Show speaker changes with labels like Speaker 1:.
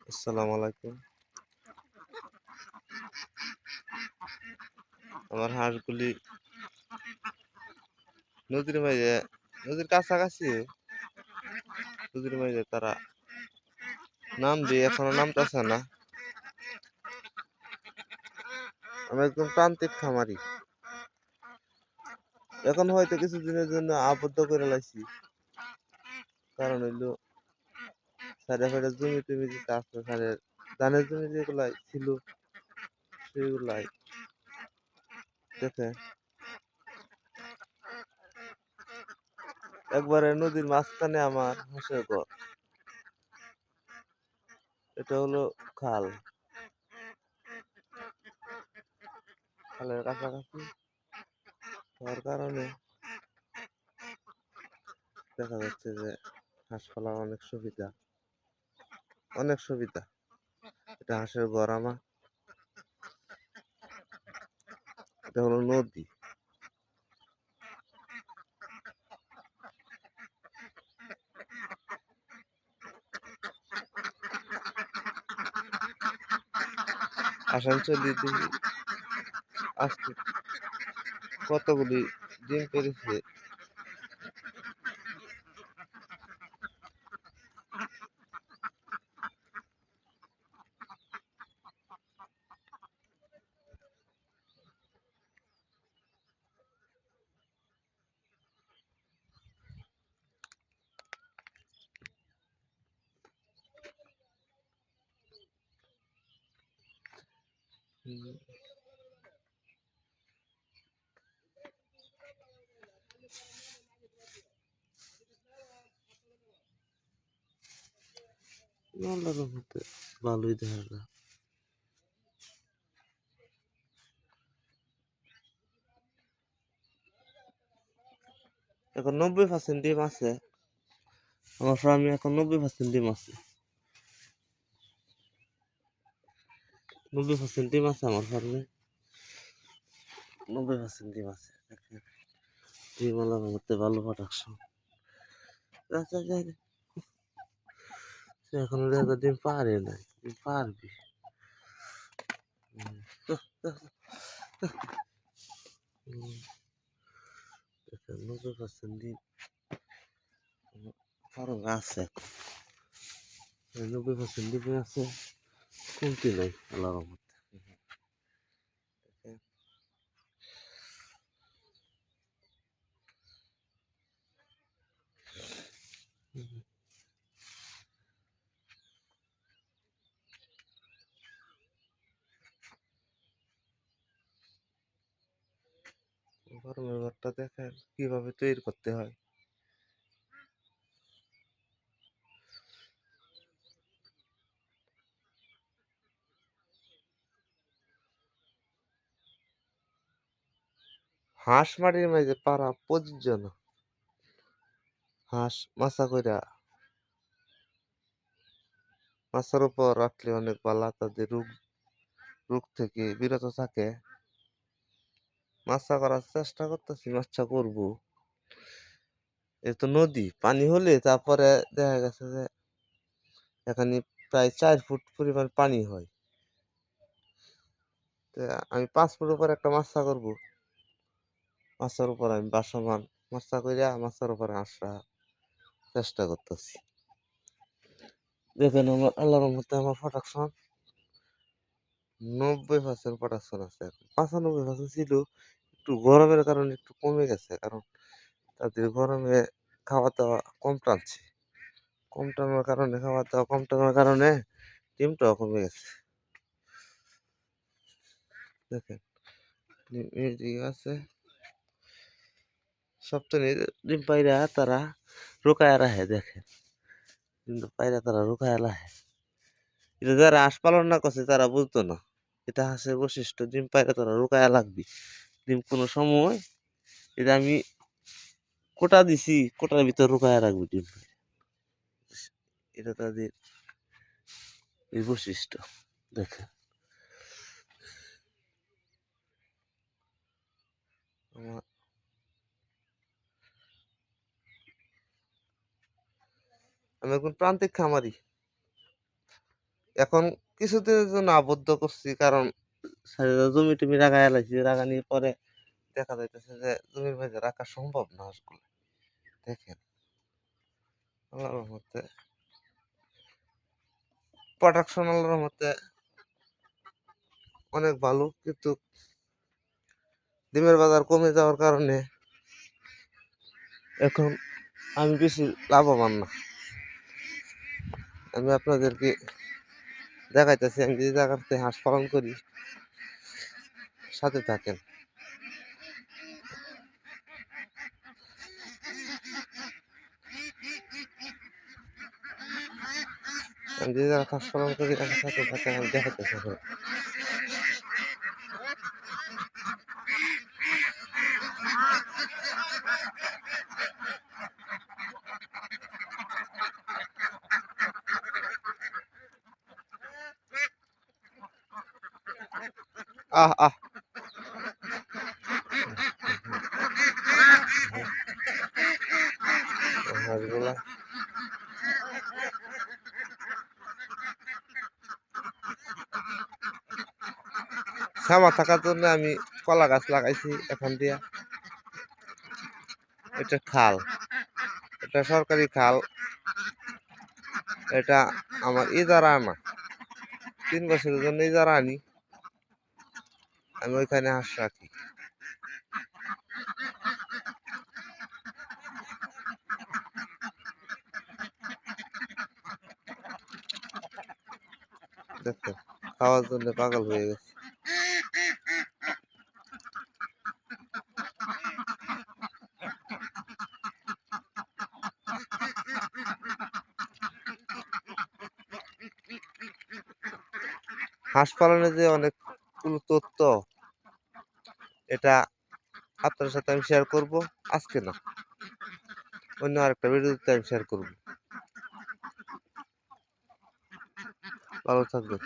Speaker 1: আসসালামু আলাইকুম। আমার হাঁসগুলি নদীর মাঝে, নদীর কাছাকাছি, নদীর মাঝে তারা নামবে, এখনো নামতেছে না। আমি একদম প্রান্তিক খামারি। এখন হয়তো কিছুদিনের জন্য আবদ্ধ করে লাইছি, কারণ হইলো সাইডে ফাইডে জমি টমি যেটা আছে, সাইডের ধানের জমি যেগুলাই ছিল সেগুলাই দেখে একবারে নদীর মাঝখানে আমার হাঁসের ঘর। এটা হলো খাল, খালের কাছাকাছি হওয়ার কারণে দেখা যাচ্ছে যে হাঁস পালার অনেক সুবিধা, অনেক সুবিধা। এটা হাঁসের ঘর আমার, এটা হলো নদী। আসানসোলে দেখি আজকে কতগুলি ডিম পেরেছে। আল্লাহর মধ্যে ভালোই দেখা যায়। এখন 90% ডিম আছে আমার ফার্মে, এখন 90% ডিম আছে, 90% ডিম আছে আমার ফার্মে, 90% ডিম আছে। দেখেন ডিম আল্লাহর মধ্যে ভালো প্রোডাকশন। এখন ডিম পারে নাই, ডিম পারবি। দেখেন 90% ডিম ফার্মে আছে, 90% ডিমে আছে, কমতি নাই আল্লাহর মধ্যে। ফার্মের ঘরটা দেখেন কিভাবে তৈরি করতে হয়। হাঁস মাটির মাঝে পারা প্রযোজ্য না। হাঁস মাচা কইরা মাচার উপর রাখলে অনেক ভালো, তাদের রোগ রোগ থেকে বিরত থাকে। মাচা করার চেষ্টা করতেছি, মাচা করবো। এ তো নদী, পানি হলে তারপরে দেখা গেছে যে এখানে প্রায় 4 ফুট পরিমাণ পানি হয়। আমি 5 ফুট উপর একটা মাচা করবো, মাচার উপর আমি বাসমান মাচা কইরা মাচার উপরে আসা চেষ্টা করতেছি। দেখেন আমার আল্লাহর মধ্যে আমার প্রোডাকশন 90% প্রোডাকশন আছে, এখন 95% ছিল। একটু গরমের কারণে একটু কমে গেছে, কারণ তাদের গরমে খাওয়া দাওয়া কম টানছে, কম টানার কারণে, খাওয়া দাওয়া কম টানার কারণে ডিমটাও কমে গেছে। দেখেন ডিম এদিকে আছে, সপ্তাহে ডিম পাইরা তারা রোকায় রাখে। দেখেন কিন্তু পাইরা তারা রোকায় রাখে। এটা যারা হাঁস পালন না করছে তারা বুঝতো না, এটা হাঁসের বৈশিষ্ট্য। ডিম পাইরা তারা রোকায় লাগবে, ডিম কোনো সময়, এটা আমি কোটা দিছি, কোটার ভিতর রোকায় রাখবি ডিম। এটা তাদের এই বৈশিষ্ট্য। দেখেন আমার, আমি এখন প্রান্তিক খামারি। এখন কিছুদিনের জন্য আবদ্ধ করছি, কারণ জমি টমি রাখায় লাইছি, রাখানির পরে দেখা যাইতেছে যে জমির মাঝে রাখা সম্ভব না হাঁসগুলো। দেখেন আল্লাহর রহমতে প্রোডাকশন আল্লাহর রহমতে অনেক ভালো, কিন্তু ডিমের বাজার কমে যাওয়ার কারণে এখন আমি বেশি লাভবান না। আমি আপনাদেরকে দেখাইতেছি আমি যে জায়গাতে হাঁস পালন করি, সাথে থাকেন। আমি যে জায়গাতে হাঁস পালন করি আমার সাথে থাকেন, আমি দেখাইতেছি এখন। আহ আহ হাঁসগুলা ছামা থাকার জন্য আমি কলা গাছ লাগাইছি এখান দিয়া। এটা খাল, এটা সরকারি খাল। এটা আমার ইজারা আনা, 3 বছরের জন্য ইজারা আনি, আমি ওইখানে হাঁস রাখি। দেখো খাওয়ার জন্য পাগল হয়ে গেছে। হাঁস পালনে যে অনেকগুলো তথ্য, এটা আপনার সাথে আমি শেয়ার করব, আজকে না, অন্য আরেকটা ভিডিওতে আমি শেয়ার করব। ভালো থাকবেন।